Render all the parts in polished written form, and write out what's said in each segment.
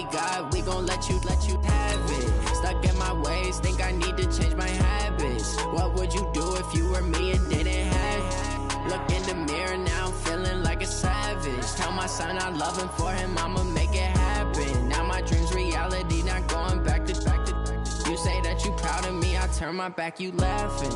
we got, we gon' let you have it. Stuck in my ways, think I need to change my habits. What would you do if you were me and didn't have it? Look in the mirror now, I'm feeling like a savage. Tell my son I love him, for him I'ma make it happen. Now my dream's reality, not going back to. You say that you proud of me, I turn my back, you laughing.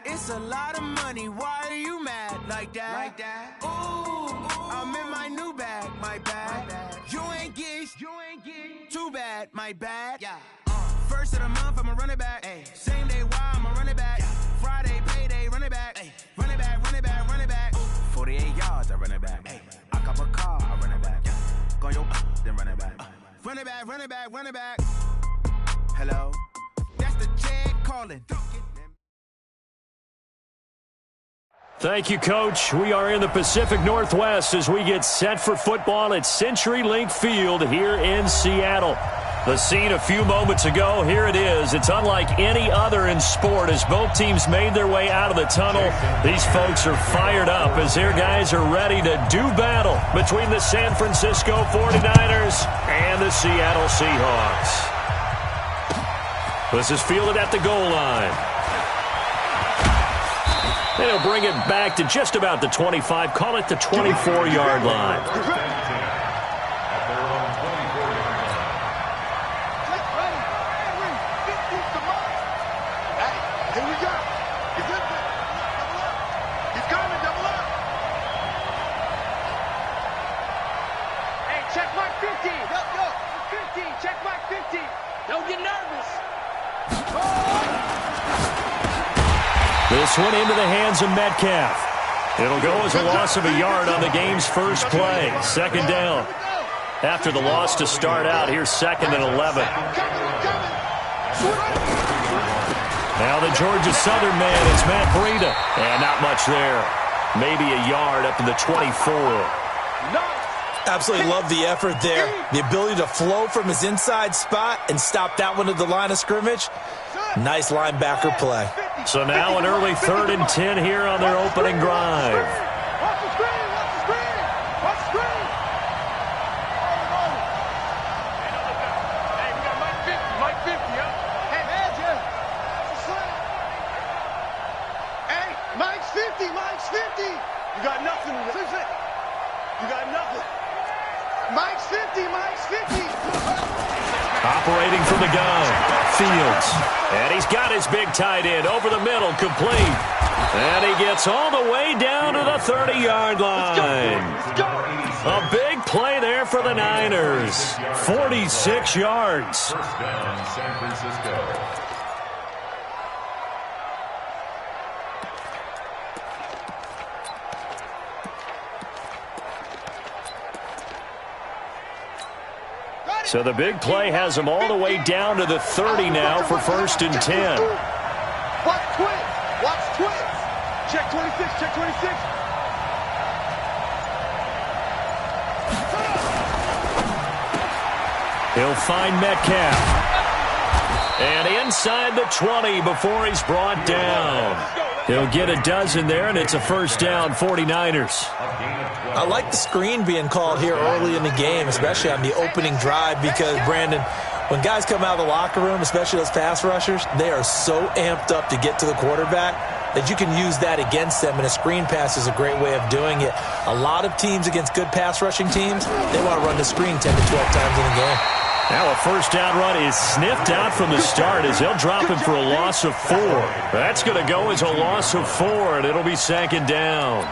It's a lot of money, why are you mad like that? Ooh, I'm in my new bag, my bad. You ain't get too bad, my bad. Yeah. First of the month, I'ma run it back. Ay. Same day, why I'ma run it back. Yeah. Friday, payday, run it back. Ay. Run it back, run it back, run it back. 48 yards, I run it back. Ay. I cop a car, I run it back. Yeah. Go your then run it back. Run it back, run it back, run it back. Hello? That's the Chad calling. Thank you, Coach. We are in the Pacific Northwest as we get set for football at CenturyLink Field here in Seattle. The scene a few moments ago, here it is. It's unlike any other in sport as both teams made their way out of the tunnel. These folks are fired up as their guys are ready to do battle between the San Francisco 49ers and the Seattle Seahawks. This is fielded at the goal line. They'll bring it back to just about the 25, call it the 24-yard line. Here we go. He's in there. Double up. He's coming, double up. Hey, check mark 50. Go. 50, check mark 50. Don't get nervous. This one into the hands of Metcalf. It'll go as a loss of a yard on the game's first play. Second down. After the loss to start out, here's second and 11. Now the Georgia Southern man is Matt Breida. And not much there. Maybe a yard up to the 24. Absolutely love the effort there. The ability to flow from his inside spot and stop that one at the line of scrimmage. Nice linebacker play. So now an early 3rd and 10 here on their opening drive. Watch the screen. Watch the screen. Hey, we got Mike 50, huh? Hey, Magic. Hey, Mike's 50. You got nothing. You got nothing. Mike's 50. Operating from the gun, Fields. And he's got his big tight end over the middle, complete. And he gets all the way down to the 30-yard line. A big play there for the Niners. 46 yards. First down, San Francisco. So the big play has him all the way down to the 30 now for 1st and 10. Watch twins. Check 26, check 26. He'll find Metcalf. And inside the 20 before he's brought down. He'll get a dozen there, and it's a first down, 49ers. I like the screen being called here early in the game, especially on the opening drive, because, Brandon, when guys come out of the locker room, especially those pass rushers, they are so amped up to get to the quarterback that you can use that against them, and a screen pass is a great way of doing it. A lot of teams against good pass rushing teams, they want to run the screen 10 to 12 times in a game. Now a first down run is sniffed out from the start as they'll drop him for a loss of 4. That's going to go as a loss of 4, and it'll be 2nd down.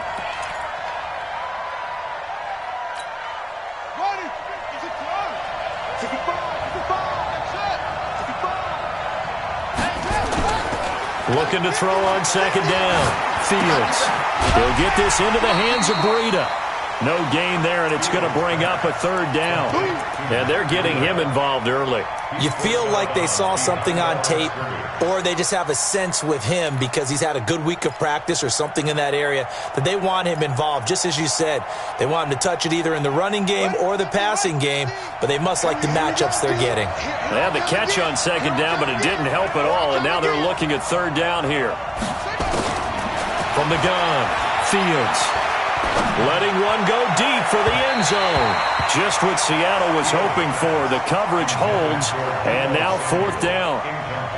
Looking to throw on second down. Fields. He'll get this into the hands of Breida. No gain there, and it's going to bring up a third down. And they're getting him involved early. You feel like they saw something on tape, or they just have a sense with him because he's had a good week of practice or something in that area that they want him involved. Just as you said, they want him to touch it either in the running game or the passing game, but they must like the matchups they're getting. They had the catch on second down, but it didn't help at all, and now they're looking at third down here. From the gun, Fields. Letting one go deep for the end zone. Just what Seattle was hoping for. The coverage holds, and now fourth down.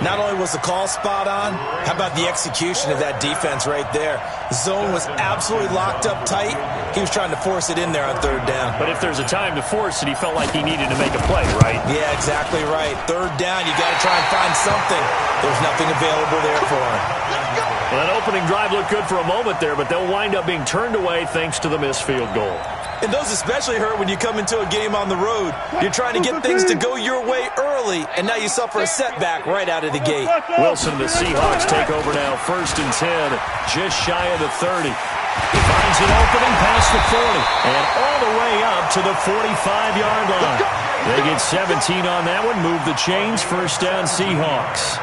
Not only was the call spot on, how about the execution of that defense right there? The zone was absolutely locked up tight. He was trying to force it in there on third down. But if there's a time to force it, he felt like he needed to make a play, right? Yeah, exactly right. Third down, you got to try and find something. There's nothing available there for him. Well, that opening drive looked good for a moment there, but they'll wind up being turned away thanks to the missed field goal. And those especially hurt when you come into a game on the road. You're trying to get things to go your way early, and now you suffer a setback right out of the gate. Wilson and the Seahawks take over now, 1st and 10, just shy of the 30. Finds an opening past the 40, and all the way up to the 45-yard line. They get 17 on that one, move the chains, 1st down Seahawks.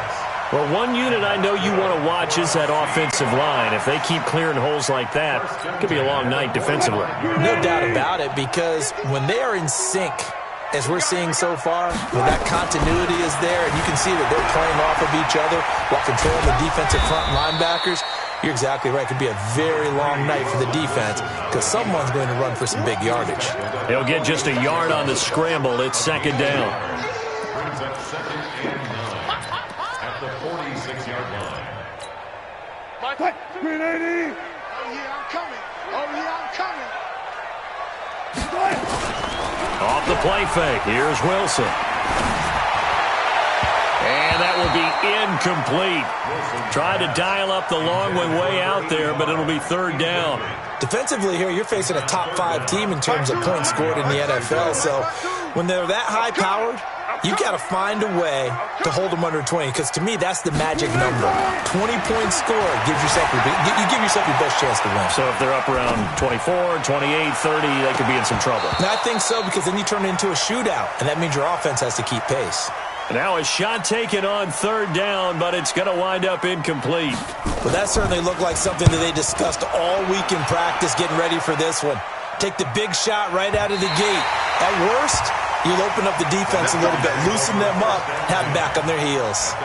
Well, one unit I know you want to watch is that offensive line. If they keep clearing holes like that, it could be a long night defensively. No doubt about it, because when they are in sync, as we're seeing so far, when that continuity is there, and you can see that they're playing off of each other while controlling the defensive front linebackers, you're exactly right. It could be a very long night for the defense because someone's going to run for some big yardage. He'll get just a yard on the scramble. It's second down. Green 80. Oh, yeah, I'm coming. Oh, yeah, I'm coming. Off the play fake. Here's Wilson. And that will be incomplete. Tried to dial up the long way out there, but it'll be third down. Defensively here, you're facing a top 5 team in terms of points scored in the NFL. So when they're that high-powered, you got to find a way to hold them under 20, because to me, that's the magic number. 20 points scored gives yourself you give yourself your best chance to win. So if they're up around 24, 28, 30, they could be in some trouble. And I think so, because then you turn it into a shootout, and that means your offense has to keep pace. Now a shot taken on third down, but it's going to wind up incomplete. Well, that certainly looked like something that they discussed all week in practice, getting ready for this one. Take the big shot right out of the gate. At worst, you'll open up the defense a little bit, loosen them up, have them back on their heels.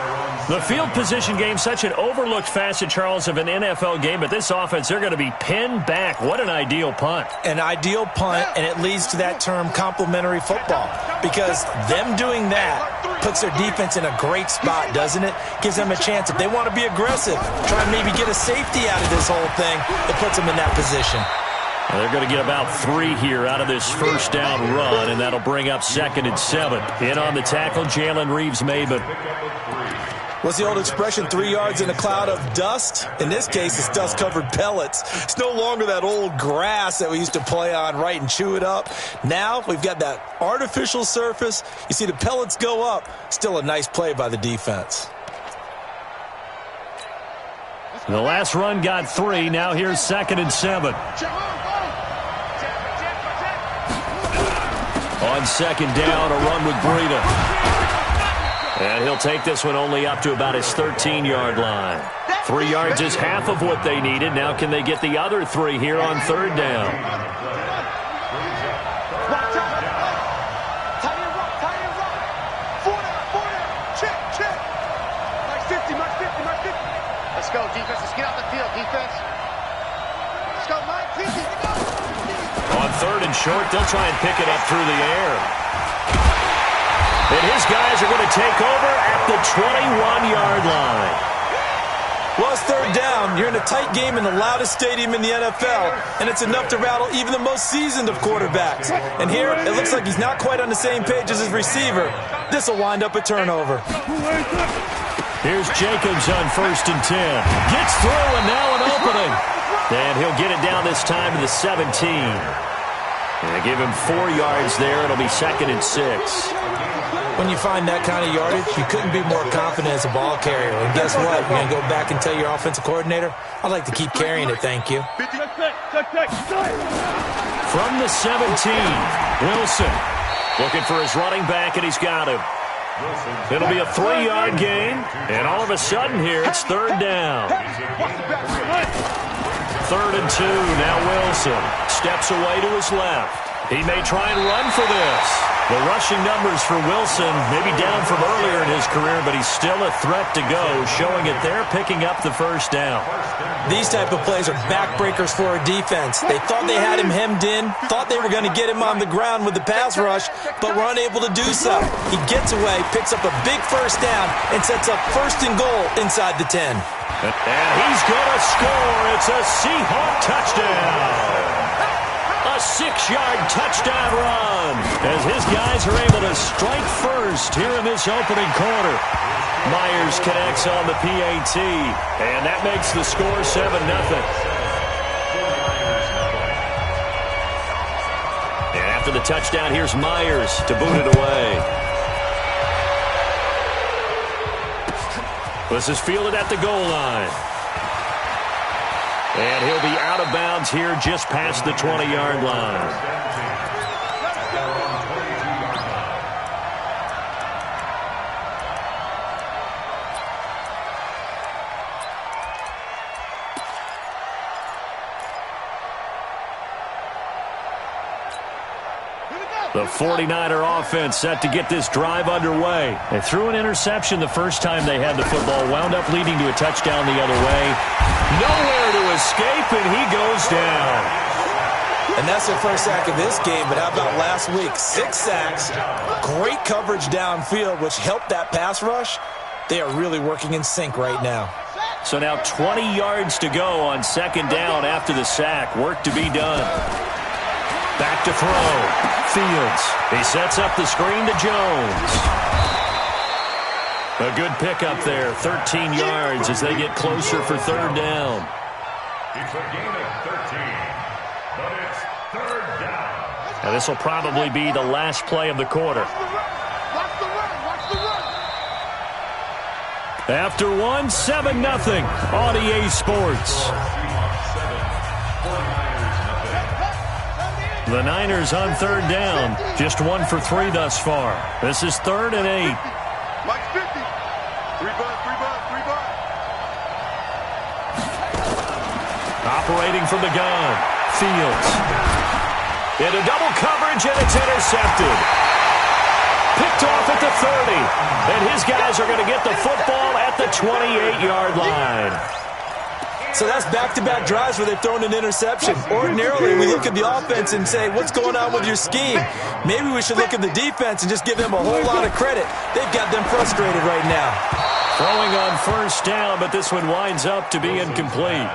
The field position game, such an overlooked facet, Charles, of an NFL game, but this offense, they're going to be pinned back. What an ideal punt. An ideal punt, and it leads to that term complementary football, because them doing that puts their defense in a great spot, doesn't it? Gives them a chance. If they want to be aggressive, try and maybe get a safety out of this whole thing, it puts them in that position. Well, they're going to get about 3 here out of this first down run, and that'll bring up 2nd and 7. In on the tackle, Jalen Reeves-Maybin. What's the old expression, 3 yards in a cloud of dust? In this case, it's dust-covered pellets. It's no longer that old grass that we used to play on, right, and chew it up. Now we've got that artificial surface. You see the pellets go up. Still a nice play by the defense. The last run got 3. Now here's 2nd and 7. On second down, a run with Breida. And he'll take this one only up to about his 13-yard line. 3 yards is half of what they needed. Now can they get the other 3 here on third down? Let's go, defense. Let's get out the field, defense. Let's go, Mike. 50. On third and short, they'll try and pick it up through the air. And his guys are going to take over at the 21-yard line. Well, it's third down. You're in a tight game in the loudest stadium in the NFL, and it's enough to rattle even the most seasoned of quarterbacks. And here, it looks like he's not quite on the same page as his receiver. This will wind up a turnover. Here's Jacobs on 1st and 10. Gets through, and now an opening. And he'll get it down this time to the 17. And give him 4 yards there. It'll be 2nd and 6. When you find that kind of yardage, you couldn't be more confident as a ball carrier. And guess what? You're going to go back and tell your offensive coordinator, I'd like to keep carrying it, thank you. From the 17, Wilson looking for his running back, and he's got him. It'll be a 3-yard gain, and all of a sudden here, it's third down. 3rd and 2, now Wilson steps away to his left. He may try and run for this. The rushing numbers for Wilson may be down from earlier in his career, but he's still a threat to go, showing it there, picking up the first down. These type of plays are backbreakers for a defense. They thought they had him hemmed in, thought they were going to get him on the ground with the pass rush, but were unable to do so. He gets away, picks up a big first down, and sets up 1st and goal inside the 10. And he's going to score. It's a Seahawk touchdown. A 6-yard touchdown run as his guys are able to strike first here in this opening quarter. Myers connects on the PAT, and that makes the score 7-0. And after the touchdown, here's Myers to boot it away. This is fielded at the goal line. And he'll be out of bounds here just past the 20-yard line. The 49er offense set to get this drive underway. They threw an interception the first time they had the football, wound up leading to a touchdown the other way. Nowhere to escape, and he goes down. And that's their first sack of this game, but how about last week? 6 sacks, great coverage downfield, which helped that pass rush. They are really working in sync right now. So now 20 yards to go on 2nd down after the sack. Work to be done. Back to throw. Fields. He sets up the screen to Jones. A good pickup there. 13 yards as they get closer for 3rd down. It's a gain of 13, but it's 3rd down. Now this will probably be the last play of the quarter. Watch the run. After 1, 7-0 on EA Sports. The Niners on 3rd down. Just 1 for 3 thus far. This is 3rd and 8. Mike's 50. 3 bucks. Operating from the gun. Fields. Into double coverage, and it's intercepted. Picked off at the 30. And his guys are going to get the football at the 28-yard line. So that's back-to-back drives where they've thrown an interception. Ordinarily, we look at the offense and say, what's going on with your scheme? Maybe we should look at the defense and just give them a whole lot of credit. They've got them frustrated right now. Throwing on 1st down, but this one winds up to be incomplete.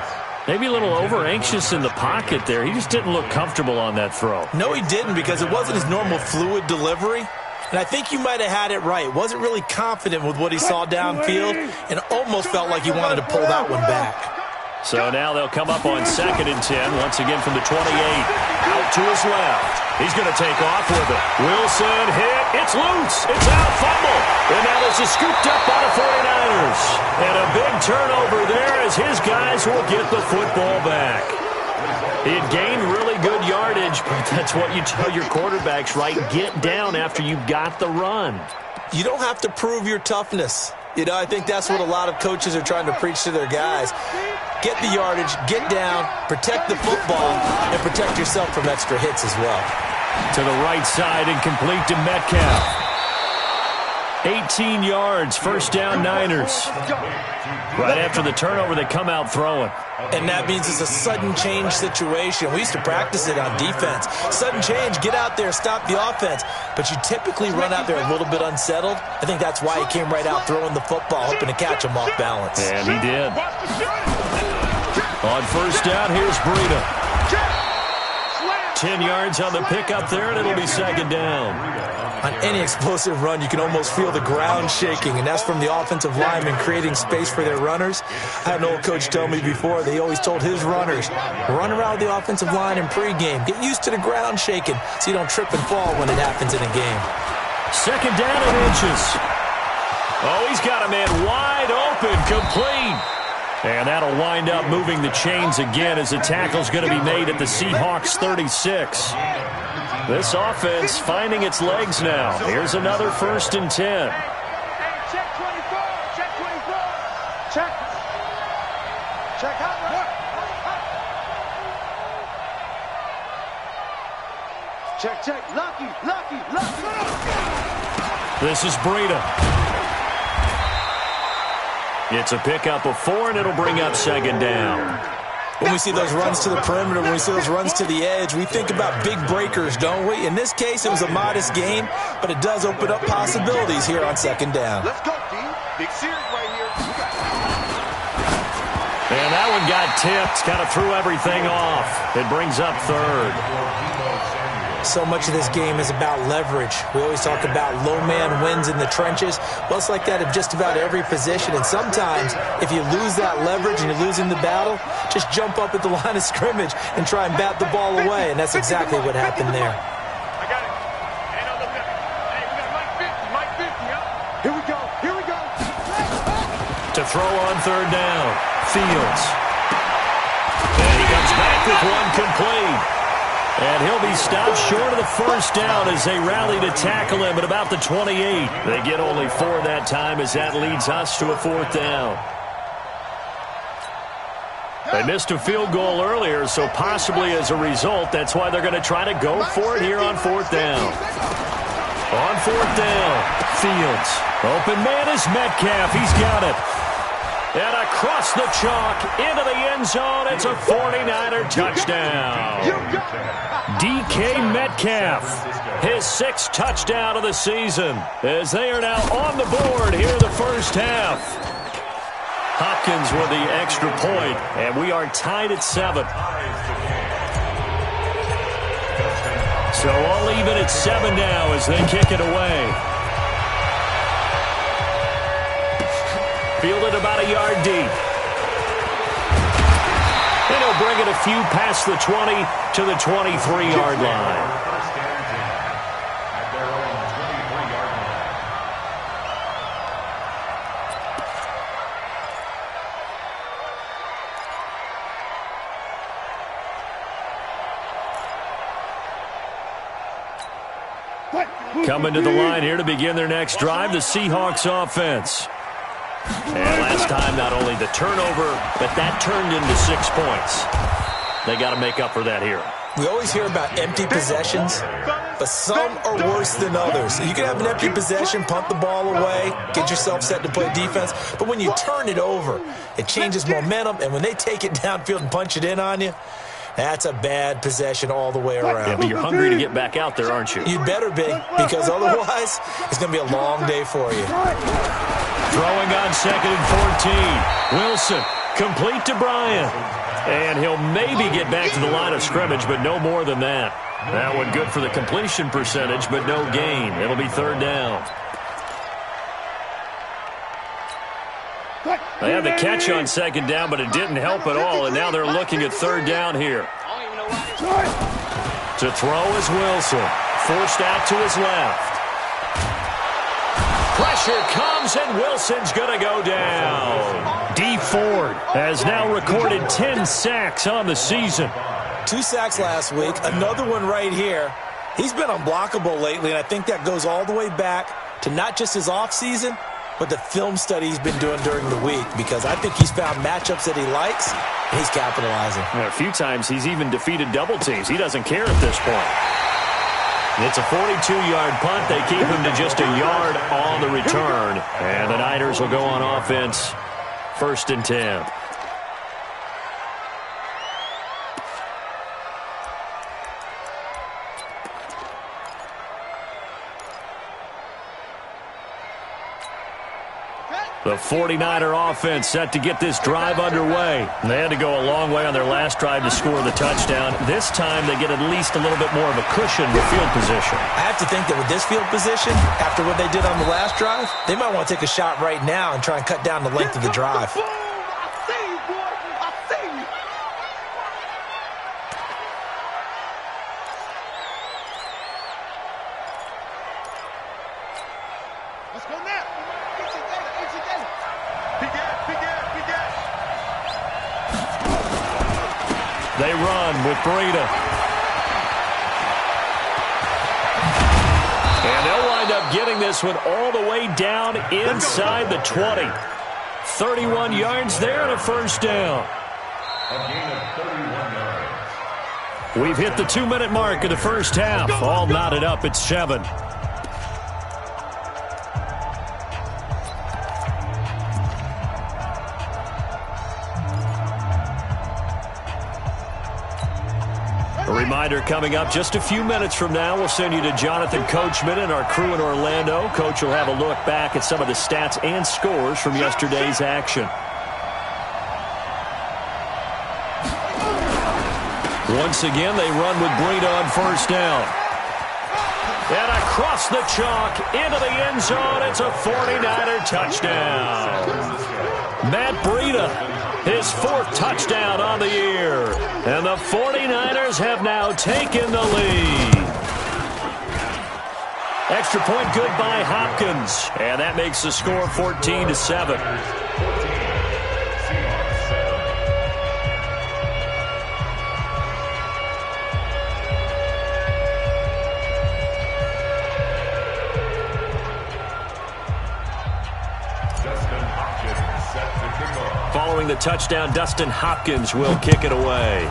Maybe a little over-anxious in the pocket there. He just didn't look comfortable on that throw. No, he didn't, because it wasn't his normal fluid delivery. And I think you might have had it right. Wasn't really confident with what he saw downfield and almost felt like he wanted to pull that one back. So now they'll come up on 2nd and 10, once again from the 28. Out to his left. He's going to take off with it. Wilson hit. It's loose. It's out. Fumble. And now this is scooped up by the 49ers. And a big turnover there as his guys will get the football back. He had gained really good yardage, but that's what you tell your quarterbacks, right? Get down after you got the run. You don't have to prove your toughness. You know, I think that's what a lot of coaches are trying to preach to their guys. Get the yardage, get down, protect the football, and protect yourself from extra hits as well. To the right side and complete to Metcalf. 18 yards, 1st down Niners. Right after the turnover, they come out throwing. And that means it's a sudden change situation. We used to practice it on defense. Sudden change, get out there, stop the offense. But you typically run out there a little bit unsettled. I think that's why he came right out throwing the football, hoping to catch him off balance. And he did. On 1st down, here's Breida. 10 yards on the pickup there, and it'll be 2nd down. On any explosive run, you can almost feel the ground shaking, and that's from the offensive linemen creating space for their runners. I had an old coach tell me before, they always told his runners, run around the offensive line in pregame. Get used to the ground shaking so you don't trip and fall when it happens in a game. Second down and inches. Oh, he's got a man wide open, complete. And that'll wind up moving the chains again as the tackle's going to be made at the Seahawks 36. This offense finding its legs now. Here's another 1st and 10. Check 24. Check 24. Check. Check out. Check. Lucky. This is Breida. It's a pickup of 4, and it'll bring up 2nd down. When we see those runs to the perimeter, when we see those runs to the edge, we think about big breakers, don't we? In this case, it was a modest gain, but it does open up possibilities here on 2nd down. Let's go, D. Big series right here. And that one got tipped, kind of threw everything off. It brings up 3rd. So much of this game is about leverage. We always talk about low man wins in the trenches. Well, it's like that of just about every position. And sometimes, if you lose that leverage and you're losing the battle, just jump up at the line of scrimmage and try and bat the ball away. And that's exactly what happened there. I got it. Hey, no, look at me. Hey, we got Mike 50, huh? Here we go. To throw on 3rd down, Fields. And he comes back with one complete. And he'll be stopped short of the 1st down as they rally to tackle him at about the 28. They get only 4 that time as that leads us to a 4th down. They missed a field goal earlier, so possibly as a result, that's why they're going to try to go for it here on 4th down. On 4th down, Fields. Open man is Metcalf. He's got it. And across the chalk, into the end zone, it's a 49er touchdown. DK Metcalf, his 6th touchdown of the season, as they are now on the board here in the 1st half. Hopkins with the extra point, and we are tied at 7. So all even at 7 now as they kick it away. Fielded about a yard deep. And he'll bring it a few past the 20 to the 23-yard line. Coming to the line here to begin their next drive, the Seahawks offense. And last time, not only the turnover, but that turned into 6 points. They got to make up for that here. We always hear about empty possessions, but some are worse than others. You can have an empty possession, punt the ball away, get yourself set to play defense, but when you turn it over, it changes momentum, and when they take it downfield and punch it in on you, that's a bad possession all the way around. Yeah, but you're hungry to get back out there, aren't you? You better be, because otherwise, it's going to be a long day for you. Throwing on 2nd and 14. Wilson, complete to Bryant. And he'll maybe get back to the line of scrimmage, but no more than that. That one good for the completion percentage, but no gain. It'll be 3rd down. They had the catch on 2nd down, but it didn't help at all, and now they're looking at 3rd down here. To throw is Wilson. Forced out to his left. Pressure comes, and Wilson's going to go down. D. Ford has now recorded 10 sacks on the season. 2 sacks last week, another one right here. He's been unblockable lately, and I think that goes all the way back to not just his offseason, but the film study he's been doing during the week, because I think he's found matchups that he likes, and he's capitalizing. A few times he's even defeated double teams. He doesn't care at this point. It's a 42-yard punt. They keep him to just a yard on the return. And the Niners will go on offense, 1st and 10. The 49er offense set to get this drive underway. They had to go a long way on their last drive to score the touchdown. This time they get at least a little bit more of a cushion with field position. I have to think that with this field position, after what they did on the last drive, they might want to take a shot right now and try and cut down the length of the drive. They run with Breida. And they'll wind up getting this one all the way down inside the 20. 31 yards there and a first down. A gain of 31 yards. We've hit the 2-minute mark of the first half. All knotted up at 7. A reminder coming up just a few minutes from now. We'll send you to Jonathan Coachman and our crew in Orlando. Coach will have a look back at some of the stats and scores from yesterday's action. Once again, they run with Breida on first down. And across the chalk into the end zone. It's a 49er touchdown. Matt Breida, his 4th touchdown on the year. And the 49ers have now taken the lead. Extra point good by Hopkins. And that makes the score 14-7. Following the touchdown, Dustin Hopkins will kick it away.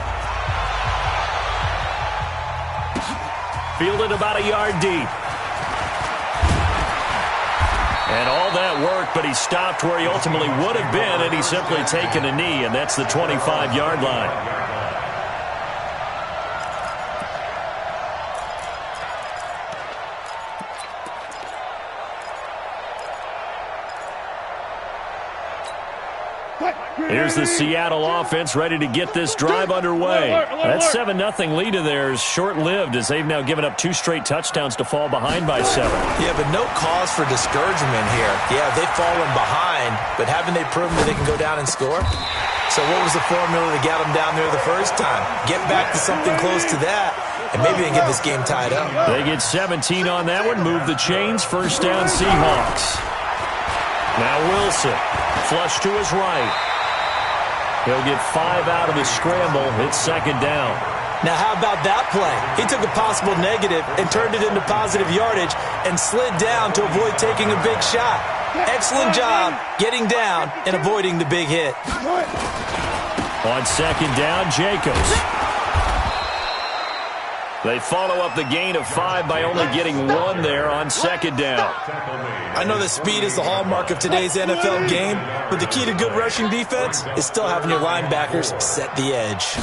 Fielded about a yard deep. And all that work, but he stopped where he ultimately would have been had he simply taken a knee, and that's the 25-yard line. Here's the Seattle offense ready to get this drive underway. That 7-0 lead of theirs short-lived as they've now given up 2 straight touchdowns to fall behind by 7. Yeah, but no cause for discouragement here. Yeah, they've fallen behind, but haven't they proven that they can go down and score? So what was the formula to get them down there the first time? Get back to something close to that, and maybe they can get this game tied up. They get 17 on that one, move the chains, first down Seahawks. Now Wilson, flush to his right. He'll get 5 out of the scramble. It's second down. Now, how about that play? He took a possible negative and turned it into positive yardage and slid down to avoid taking a big shot. Excellent job getting down and avoiding the big hit. On second down, Jacobs. They follow up the gain of 5 by only getting 1 there on second down. I know that speed is the hallmark of today's NFL game, but the key to good rushing defense is still having your linebackers set the edge.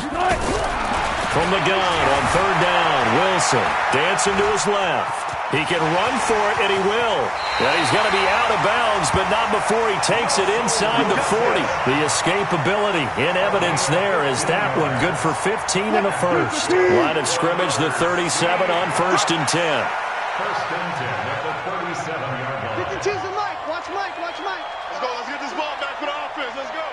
From the gun on third down, Wilson dancing to his left. He can run for it, and he will. And he's going to be out of bounds, but not before he takes it inside the 40. The escapability in evidence there is that one good for 15 and a first. Line of scrimmage, the 37 on 1st and 10. 1st and 10 at the 37-yard line. You can choose the Mike. Watch Mike. Watch Mike. Let's go. Let's get this ball back for the offense. Let's go.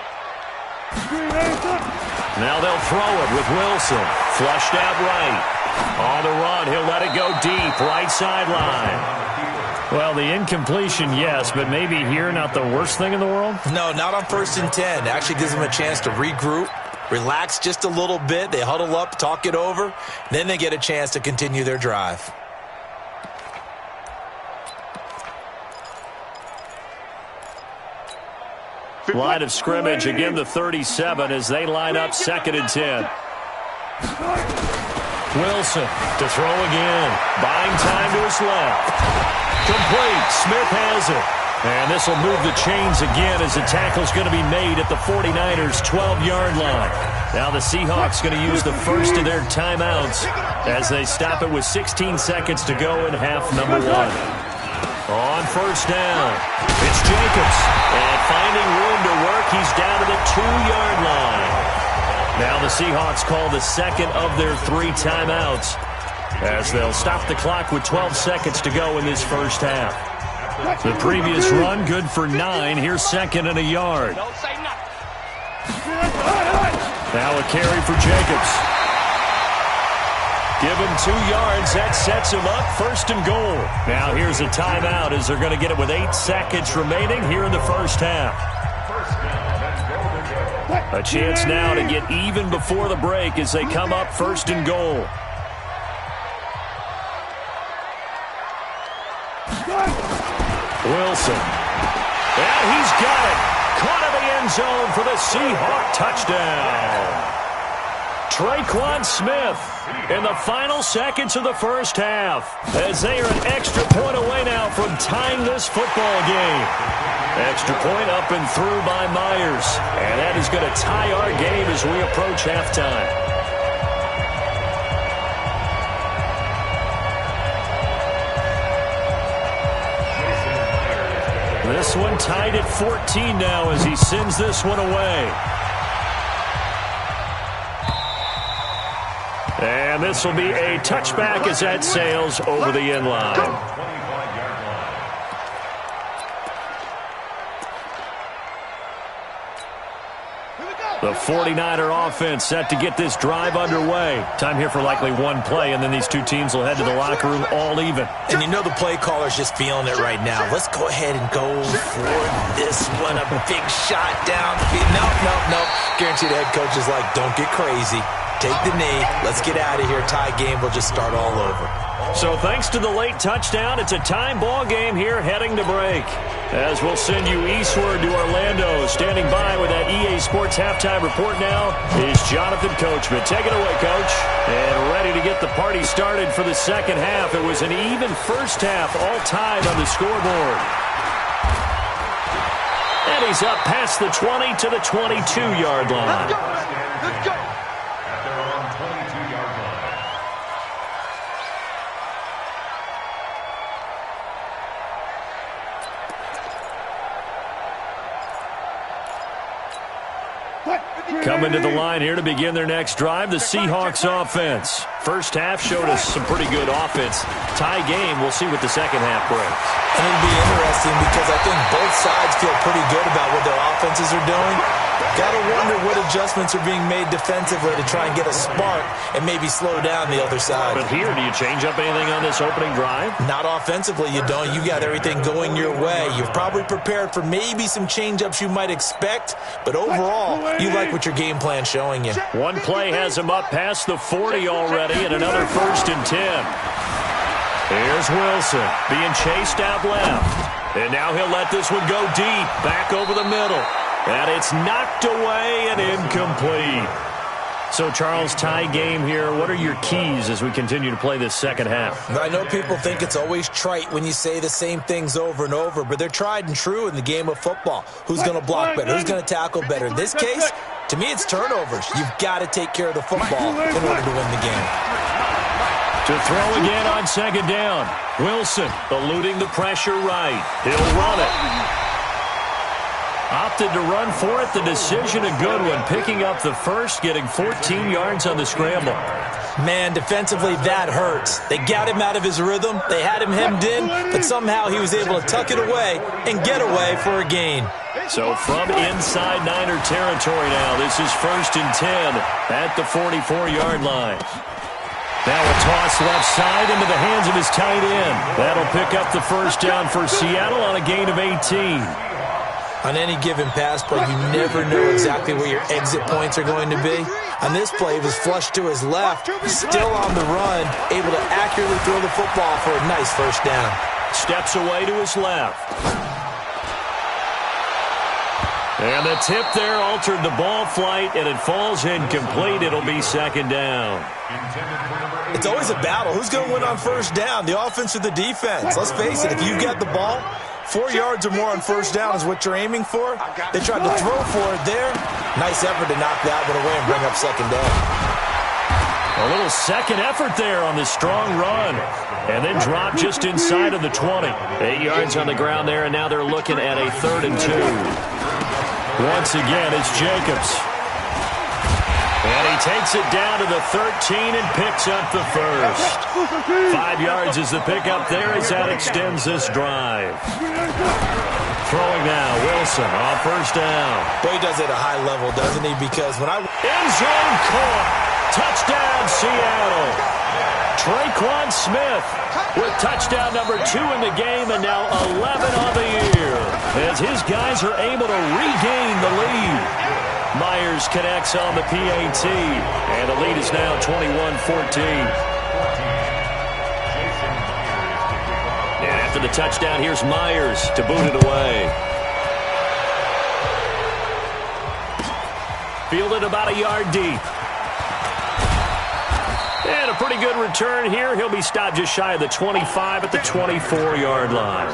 Now they'll throw it with Wilson. Flushed out right. On the run, he'll let it go deep, right sideline. Well, the incompletion, yes, but maybe here not the worst thing in the world? No, not on 1st and 10. It actually gives them a chance to regroup, relax just a little bit. They huddle up, talk it over. Then they get a chance to continue their drive. Line of scrimmage, again the 37 as they line up 2nd and 10. Wilson to throw again. Buying time to his left. Complete. Smith has it. And this will move the chains again as the tackle's going to be made at the 49ers' 12-yard line. Now the Seahawks going to use the first of their timeouts as they stop it with 16 seconds to go in half number 1. On first down, it's Jacobs. And finding room to work, he's down to the 2-yard line. Now the Seahawks call the second of their 3 timeouts as they'll stop the clock with 12 seconds to go in this first half. The previous run good for 9. Here's 2nd and a yard. Now a carry for Jacobs. Give him 2 yards. That sets him up 1st and goal. Now here's a timeout as they're going to get it with 8 seconds remaining here in the first half. First down and goal to go. A chance now to get even before the break as they come up 1st and goal. Wilson. And he's got it. Caught in the end zone for the Seahawk touchdown. Traquan Smith in the final seconds of the first half as they are an extra point away now from tying this football game. Extra point up and through by Myers. And that is going to tie our game as we approach halftime. This one tied at 14 now as he sends this one away. And this will be a touchback as that sails over the end line. The 49er offense set to get this drive underway. Time here for likely one play, and then these two teams will head to the locker room all even. And you know the play caller's just feeling it right now. Let's go ahead and go for this one. A big shot down. Nope. Guaranteed the head coach is like, don't get crazy. Take the knee. Let's get out of here. Tie game will just start all over. So thanks to the late touchdown, it's a time ball game here heading to break. As we'll send you eastward to Orlando. Standing by with that EA Sports halftime report now is Jonathan Coachman. Take it away, Coach. And ready to get the party started for the second half. It was an even first half, all tied on the scoreboard. And he's up past the 20 to the 22-yard line. Let's go. Coming to the line here to begin their next drive, the Seahawks offense. First half showed us some pretty good offense. Tie game, we'll see what the second half brings. And it'll be interesting because I think both sides feel pretty good about what their offenses are doing. Got to wonder what adjustments are being made defensively to try and get a spark and maybe slow down the other side. But here, do you change up anything on this opening drive? Not offensively, you don't. You got everything going your way. You've probably prepared for maybe some change-ups you might expect, but overall, you like what your game plan's showing you. One play has him up past the 40 already, and another 1st and 10. Here's Wilson being chased out left. And now he'll let this one go deep, back over the middle. And it's knocked away and incomplete. So, Charles, tie game here. What are your keys as we continue to play this second half? I know people think it's always trite when you say the same things over and over, but they're tried and true in the game of football. Who's going to block better? Who's going to tackle better? In this case, to me, it's turnovers. You've got to take care of the football in order to win the game. To throw again on second down. Wilson eluding the pressure right. He'll run it. Opted to run for it. The decision a good one. Picking up the first, getting 14 yards on the scramble. Man, defensively, that hurts. They got him out of his rhythm. They had him hemmed in, but somehow he was able to tuck it away and get away for a gain. So from inside Niner territory now, this is 1st and 10 at the 44-yard line. Now a toss left side into the hands of his tight end. That'll pick up the first down for Seattle on a gain of 18. On any given pass play, you never know exactly where your exit points are going to be. On this play, it was flushed to his left, still on the run, able to accurately throw the football for a nice first down. Steps away to his left. And the tip there altered the ball flight, and it falls incomplete. It'll be second down. It's always a battle. Who's going to win on first down, the offense or the defense? Let's face it, if you've got the ball, 4 yards or more on first down is what you're aiming for. They tried to throw for it there. Nice effort to knock that one away and bring up second down. A little second effort there on the strong run. And then drop just inside of the 20. 8 yards on the ground there, and now they're looking at a 3rd and 2. Once again, it's Jacobs. And he takes it down to the 13 and picks up the first. 5 yards is the pickup there as that extends this drive. Throwing now, Wilson on first down. Boy, he does it at a high level, doesn't he? Because when end zone caught. Touchdown, Seattle. Traquan Smith with touchdown number 2 in the game and now 11 on the year as his guys are able to regain the lead. Myers connects on the PAT, and the lead is now 21-14. And after the touchdown, here's Myers to boot it away. Fielded about a yard deep. And a pretty good return here. He'll be stopped just shy of the 25 at the 24-yard line.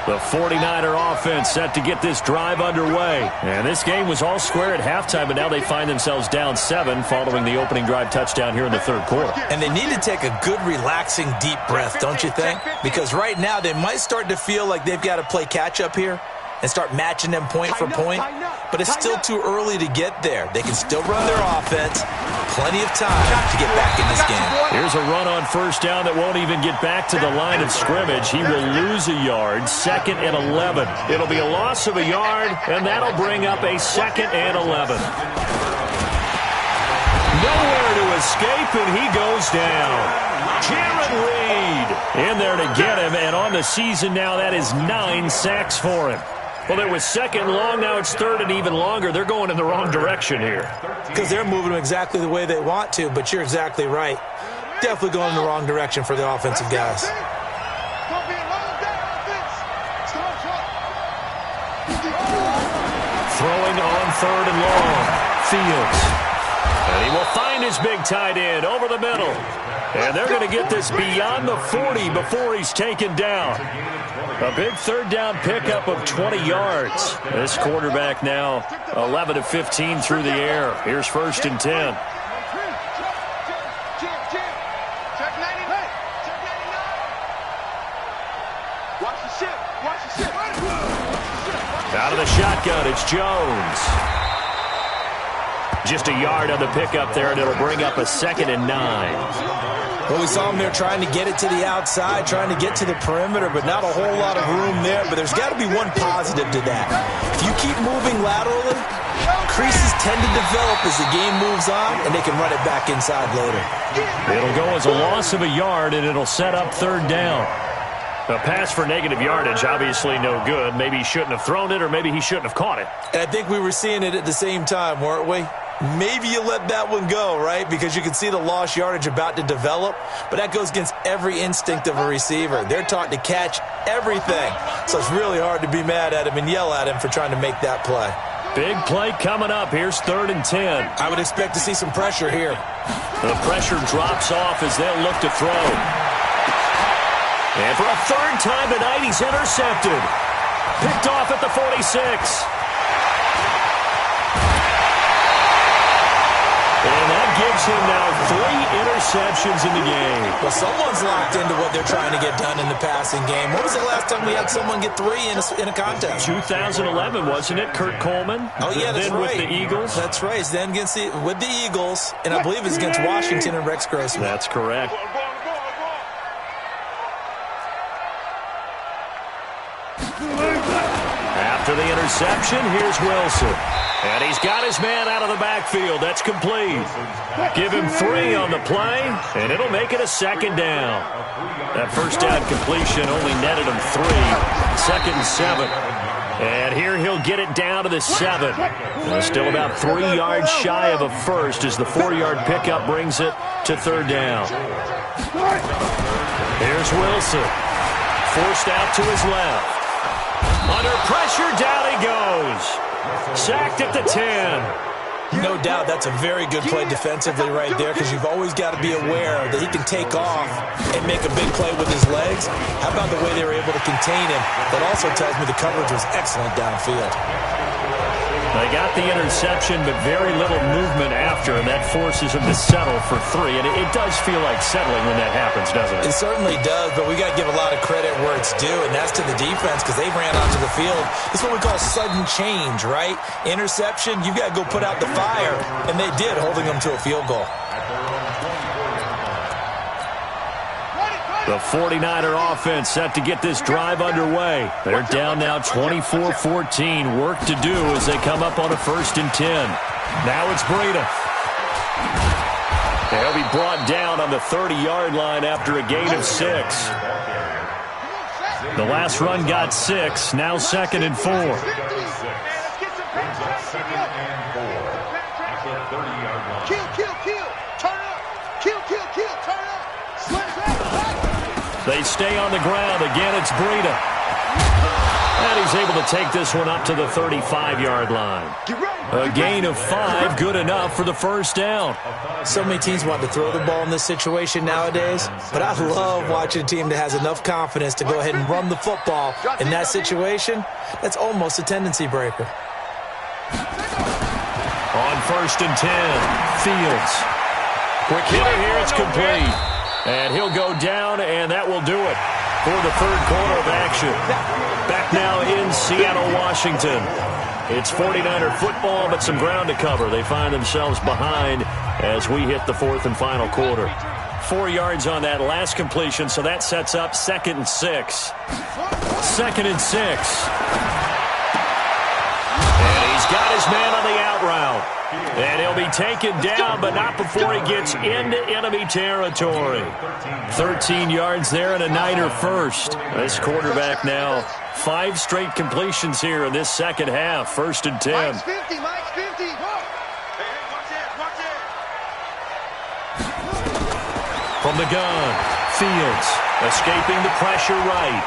The 49er offense set to get this drive underway. And this game was all square at halftime, but now they find themselves down 7 following the opening drive touchdown here in the third quarter. And they need to take a good, relaxing, deep breath, don't you think? Because right now they might start to feel like they've got to play catch-up here and start matching them point for point. But it's still too early to get there. They can still run their offense. Plenty of time to get back in this game. Here's a run on first down that won't even get back to the line of scrimmage. He will lose a yard, 2nd and 11. It'll be a loss of a yard, and that'll bring up a 2nd and 11. Nowhere to escape, and he goes down. Jared Reed in there to get him, and on the season now, that is 9 sacks for him. Well, it was 2nd long, now it's 3rd and even longer. They're going in the wrong direction here. Because they're moving them exactly the way they want to, but you're exactly right. Definitely going in the wrong direction for the offensive guys. Throwing on 3rd and long. Fields. And he will find his big tight end over the middle. And they're going to get this beyond the 40 before he's taken down. A big 3rd down pickup of 20 yards. This quarterback now 11 of 15 through the air. Here's 1st and 10. Out of the shotgun, it's Jones. Just a yard on the pickup there, and it'll bring up a 2nd and 9. Well, we saw him there trying to get it to the outside, trying to get to the perimeter, but not a whole lot of room there. But there's got to be one positive to that. If you keep moving laterally, creases tend to develop as the game moves on, and they can run it back inside later. It'll go as a loss of a yard, and it'll set up 3rd down. A pass for negative yardage, obviously no good. Maybe he shouldn't have thrown it, or maybe he shouldn't have caught it. And I think we were seeing it at the same time, weren't we? Maybe you let that one go, right? Because you can see the lost yardage about to develop, but that goes against every instinct of a receiver. They're taught to catch everything, so it's really hard to be mad at him and yell at him for trying to make that play. Big play coming up. Here's 3rd and 10. I would expect to see some pressure here. The pressure drops off as they'll look to throw. And for a 3rd time tonight, he's intercepted. Picked off at the 46. And that gives him now 3 interceptions in the game. Well, someone's locked into what they're trying to get done in the passing game. When was the last time we had someone get 3 in a contest? 2011, wasn't it? Kurt Coleman? Oh, yeah, that's then right. With the Eagles? That's right. Then with the Eagles, and I believe it's against Washington and Rex Grossman. That's correct. After the interception, here's Wilson. And he's got his man out of the backfield. That's complete. Give him 3 on the play, and it'll make it a 2nd down. That first down completion only netted him 3. 2nd and 7. And here he'll get it down to the 7. Still about 3 yards shy of a first as the 4-yard pickup brings it to 3rd down. Here's Wilson. Forced out to his left. Under pressure, down he goes. Sacked at the 10. No doubt that's a very good play defensively right there, because you've always got to be aware that he can take off and make a big play with his legs. How about the way they were able to contain him? That also tells me the coverage was excellent downfield. They got the interception, but very little movement after, and that forces them to settle for 3. And it does feel like settling when that happens, doesn't it? It certainly does, but we got to give a lot of credit where it's due, and that's to the defense, because they ran onto the field. This is what we call sudden change, right? Interception, you've got to go put out the fire, and they did, holding them to a field goal. The 49er offense set to get this drive underway. They're down now 24-14. Work to do as they come up on a 1st and 10. Now it's Breida. They'll be brought down on the 30-yard line after a gain of 6. The last run got 6. Now 2nd and 4. Brings up 2nd and 4 at the 30-yard line. Kill. Turn up. Kill. Turn up. Slash. They stay on the ground. Again, it's Breida. And he's able to take this one up to the 35-yard line. A gain of 5, good enough for the first down. So many teams want to throw the ball in this situation nowadays, but I love watching a team that has enough confidence to go ahead and run the football in that situation. That's almost a tendency breaker. On 1st and 10, Fields. Quick hitter here, it's complete. And he'll go down, and that will do it for the third quarter of action. Back now in Seattle, Washington. It's 49er football, but some ground to cover. They find themselves behind as we hit the fourth and final quarter. 4 yards on that last completion, so that sets up 2nd and 6. 2nd and 6. And he's got his man on the out route. And he'll be taken down, but not before he gets into enemy territory. 13 yards there and a Niner first. This quarterback now 5 straight completions here in this second half. 1st and 10. Mike's 50. Hey, watch it. From the gun, Fields escaping the pressure right.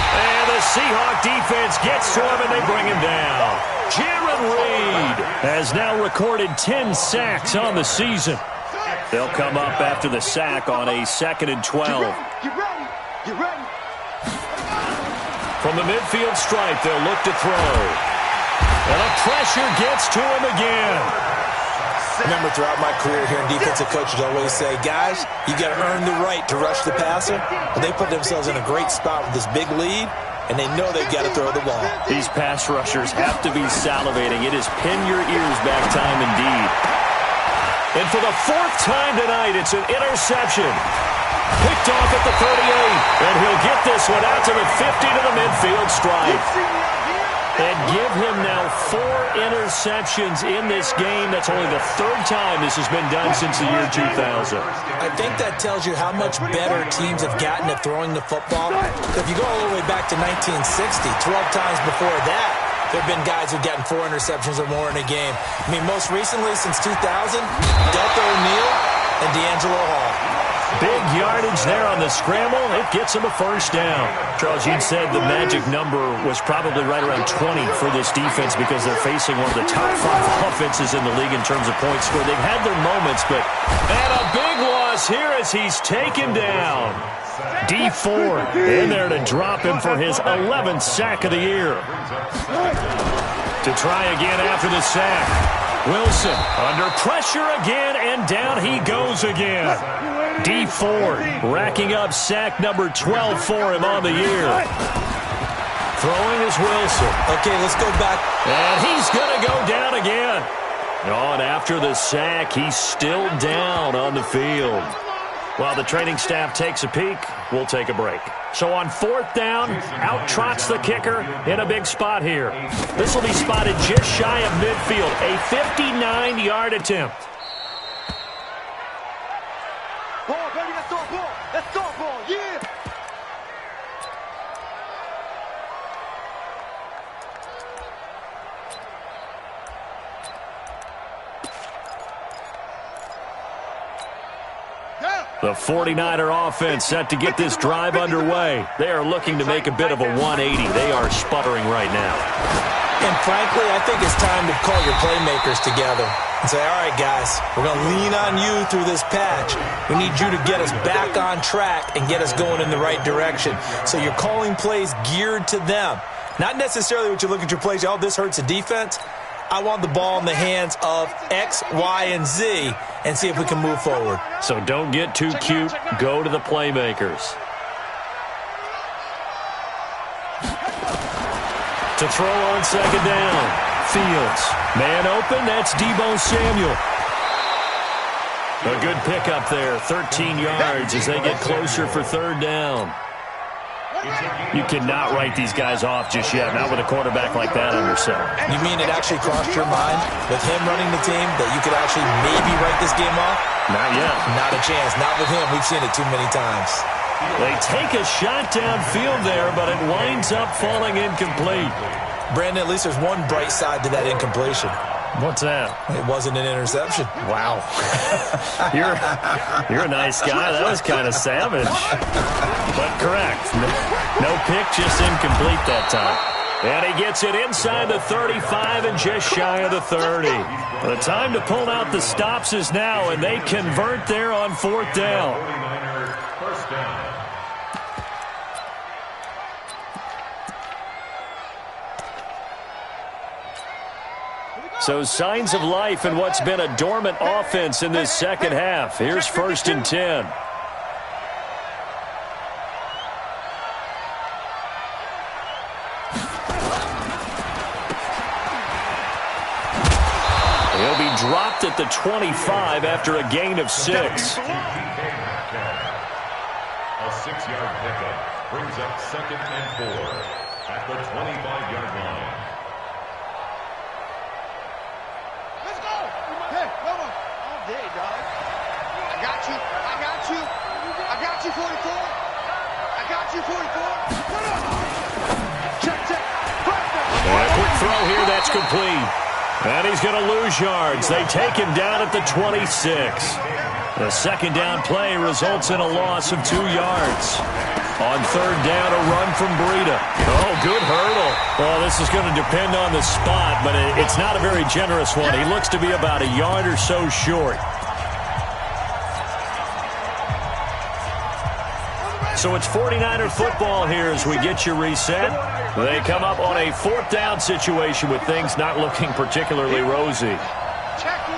And the Seahawk defense gets to him, and they bring him down. Jaron Reed has now recorded 10 sacks on the season. They'll come up after the sack on a 2nd and 12. Get ready. From the midfield stripe, they'll look to throw. And the pressure gets to him again. Remember, throughout my career here in defensive coaches always say, guys, you got to earn the right to rush the passer. But they put themselves in a great spot with this big lead, and they know they've got to throw the ball. These pass rushers have to be salivating. It is pin your ears back time indeed. And for the 4th time tonight, it's an interception. Picked off at the 38, and he'll get this one out to the 50 to the midfield stripe. And give him now 4 interceptions in this game. That's only the 3rd time this has been done since the year 2000. I think that tells you how much better teams have gotten at throwing the football. If you go all the way back to 1960, 12 times before that, there have been guys who've gotten 4 interceptions or more in a game. I mean, most recently, since 2000, Delta O'Neal and D'Angelo Hall. Big yardage there on the scramble. It gets him a first down. Charles, you said the magic number was probably right around 20 for this defense because they're facing one of the top 5 offenses in the league in terms of points scored. They've had their moments, but and a big loss here as he's taken down. D4 in there to drop him for his 11th sack of the year. To try again after the sack. Wilson under pressure again, and down he goes again. D Ford racking up sack number 12 for him on the year. Throwing is Wilson. Okay, let's go back. And he's going to go down again. And after the sack, he's still down on the field. While the training staff takes a peek, we'll take a break. So on 4th down, out trots the kicker in a big spot here. This will be spotted just shy of midfield. A 59-yard attempt. Ball, baby, let's go ball, yeah. The 49er offense set to get this drive underway. They are looking to make a bit of a 180. They are sputtering right now. And frankly, I think it's time to call your playmakers together and say, all right, guys, we're going to lean on you through this patch. We need you to get us back on track and get us going in the right direction. So you're calling plays geared to them. Not necessarily what you look at your plays, oh, this hurts the defense. I want the ball in the hands of X, Y, and Z and see if we can move forward. So don't get too cute. Go to the playmakers. To throw on 2nd down. Fields. Man open. That's Deebo Samuel. A good pickup there. 13 yards as they get closer for 3rd down. You cannot write these guys off just yet, not with a quarterback like that under center. You mean it actually crossed your mind with him running the team that you could actually maybe write this game off? Not yet. Not a chance. Not with him. We've seen it too many times. They take a shot downfield there, but it winds up falling incomplete. Brandon, at least there's one bright side to that incompletion. What's that? It wasn't an interception. Wow. You're a nice guy. That was kind of savage. But correct. No pick, just incomplete that time. And he gets it inside the 35 and just shy of the 30. The time to pull out the stops is now, and they convert there on 4th down. 49ers first down. So signs of life in what's been a dormant offense in this second half. Here's 1st and 10. He'll be dropped at the 25 after a gain of 6. A 6-yard pickup brings up 2nd and 4 at the 25-yard line. I got you, 44. I got you, 44. Check. And a quick throw here, that's complete. And he's going to lose yards. They take him down at the 26. The second down play results in a loss of 2 yards. On 3rd down, a run from Breida. Oh, good hurdle. Well, this is going to depend on the spot, but it's not a very generous one. He looks to be about a yard or so short. So it's 49er football here as we get you reset. They come up on a 4th down situation with things not looking particularly rosy. Check 44.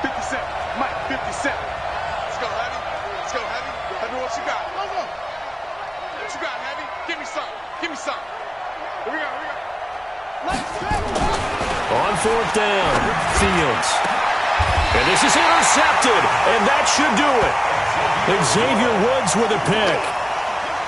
57. Mike, 57. Let's go, Heavy. Let's go, Heavy. Heavy, what you got? What you got, Heavy? Give me some. Here we go. On 4th down, Fields. And this is intercepted, and that should do it. Xavier Woods with a pick.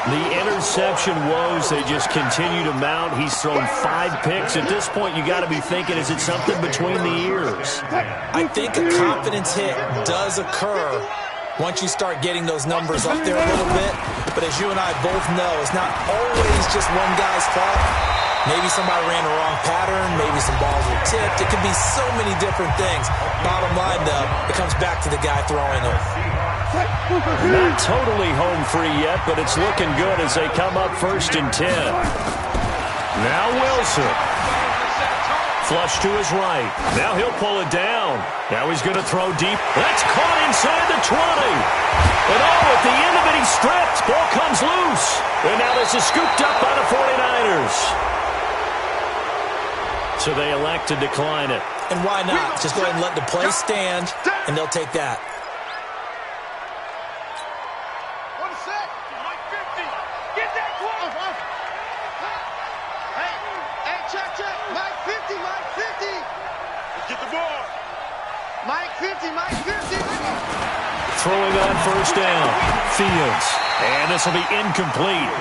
The interception woes, they just continue to mount. He's thrown 5 picks. At this point, you got to be thinking, is it something between the ears? I think a confidence hit does occur once you start getting those numbers up there a little bit. But as you and I both know, it's not always just one guy's fault. Maybe somebody ran the wrong pattern. Maybe some balls were tipped. It could be so many different things. Bottom line, though, it comes back to the guy throwing them. Not totally home free yet, but it's looking good as they come up 1st and 10. Now Wilson. Flush to his right. Now he'll pull it down. Now he's going to throw deep. That's caught inside the 20. And at the end of it, he's stripped. Ball comes loose. And now this is scooped up by the 49ers. So they elect to decline it. And why not? Just go ahead and let the play stand, and they'll take that. Throwing on 1st down, Fields. And this will be incomplete.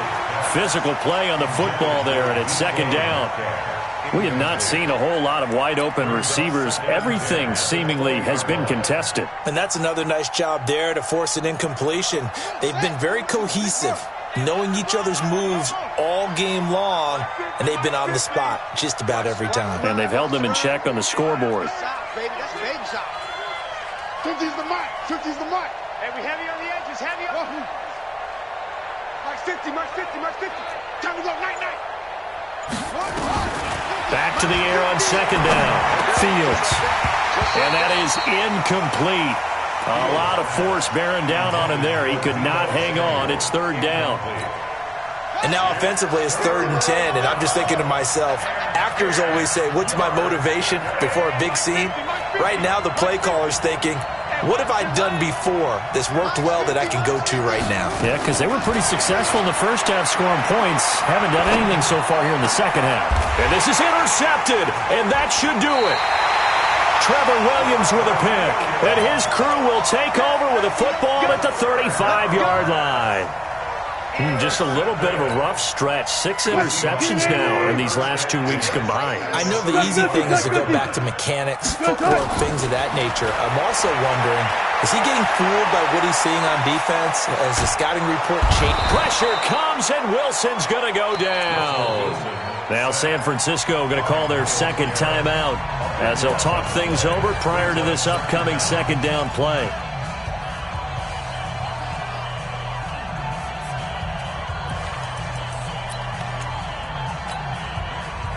Physical play on the football there, and it's 2nd down. We have not seen a whole lot of wide-open receivers. Everything seemingly has been contested. And that's another nice job there to force an incompletion. They've been very cohesive, knowing each other's moves all game long, and they've been on the spot just about every time. And they've held them in check on the scoreboard. That's a baby shot. 50's the mark. 50's the mark. Hey, we heavy on the edges. Heavy up. Mike 50. Time to go. Night. Back to the air on 2nd down. Fields. And that is incomplete. A lot of force bearing down on him there. He could not hang on. It's 3rd down. And now offensively it's 3rd and 10, and I'm just thinking to myself, actors always say, what's my motivation before a big scene? Right now the play caller's thinking, what have I done before that's worked well that I can go to right now? Yeah, because they were pretty successful in the first half scoring points. Haven't done anything so far here in the second half. And this is intercepted, and that should do it. Trevor Williams with a pick. And his crew will take over with a football at the 35-yard line. Just a little bit of a rough stretch. 6 interceptions now in these last 2 weeks combined. I know the easy thing is to go back to mechanics, footwork, things of that nature. I'm also wondering, Is he getting fooled by what he's seeing on defense as the scouting report changes? Pressure comes, and Wilson's going to go down. Now San Francisco going to call their second timeout as they'll talk things over prior to this upcoming second down play.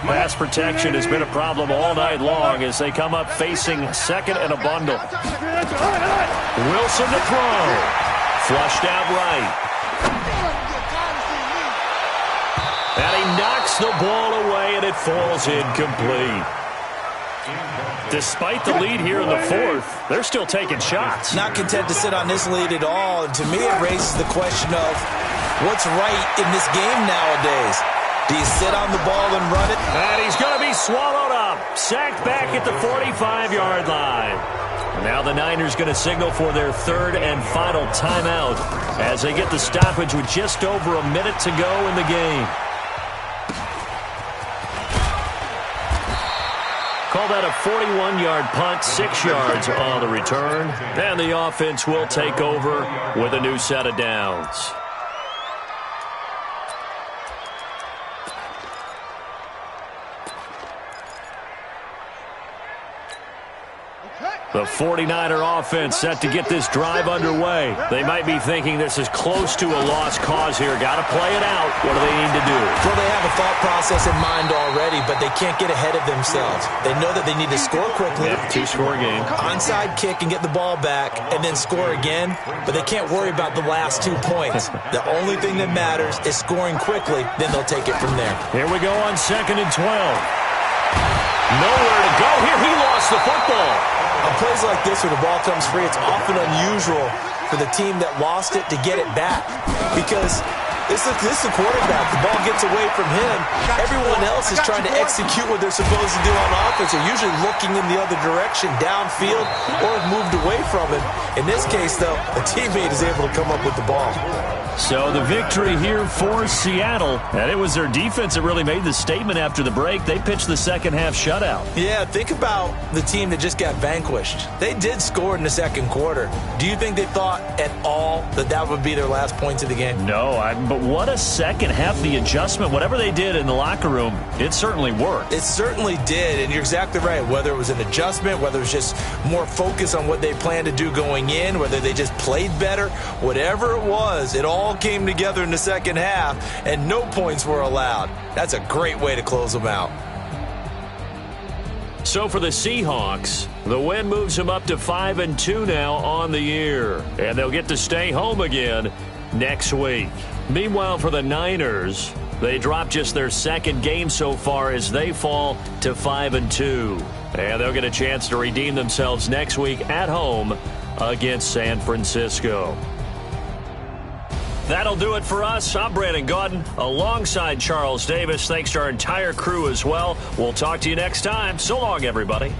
Pass protection has been a problem all night long as they come up facing second and a bundle. Wilson to throw. Flushed out right. And he knocks the ball away, and it falls incomplete. Despite the lead here in the fourth, they're still taking shots. Not content to sit on this lead at all. And to me, it raises the question of what's right in this game nowadays. Do you sit on the ball and run it? And he's going to be swallowed up. Sacked back at the 45-yard line. Now the Niners going to signal for their third and final timeout as they get the stoppage with just over a minute to go in the game. Call that a 41-yard punt, 6 yards on the return. And the offense will take over with a new set of downs. The 49er offense set to get this drive underway. They might be thinking this is close to a lost cause here. Got to play it out. What do they need to do? Well, they have a thought process in mind already, but they can't get ahead of themselves. They know that they need to score quickly. Yep, two-score game. Onside kick and get the ball back and then score again, but they can't worry about the last 2 points. The only thing that matters is scoring quickly, then they'll take it from there. Here we go on 2nd and 12. Nowhere to go here. He lost the football. On plays like this where the ball comes free, it's often unusual for the team that lost it to get it back because this is the quarterback. The ball gets away from him. Everyone else is trying to execute what they're supposed to do on offense. They're usually looking in the other direction, downfield, or have moved away from it. In this case, though, a teammate is able to come up with the ball. So the victory here for Seattle, and it was their defense that really made the statement after the break. They pitched the second half shutout. Yeah, think about the team that just got vanquished. They did score in the second quarter. Do you think they thought at all that that would be their last points of the game? No, but what a second half. The adjustment, whatever they did in the locker room, it certainly worked. It certainly did, and you're exactly right. Whether it was an adjustment, whether it was just more focus on what they planned to do going in, whether they just played better, whatever it was, it all came together in the second half, and no points were allowed. That's a great way to close them out. So for the Seahawks, the win moves them up to 5-2 now on the year, and they'll get to stay home again next week. Meanwhile, for the Niners, they drop just their second game so far as they fall to 5-2, and they'll get a chance to redeem themselves next week at home against San Francisco. That'll do it for us. I'm Brandon Gaudin alongside Charles Davis. Thanks to our entire crew as well. We'll talk to you next time. So long, everybody.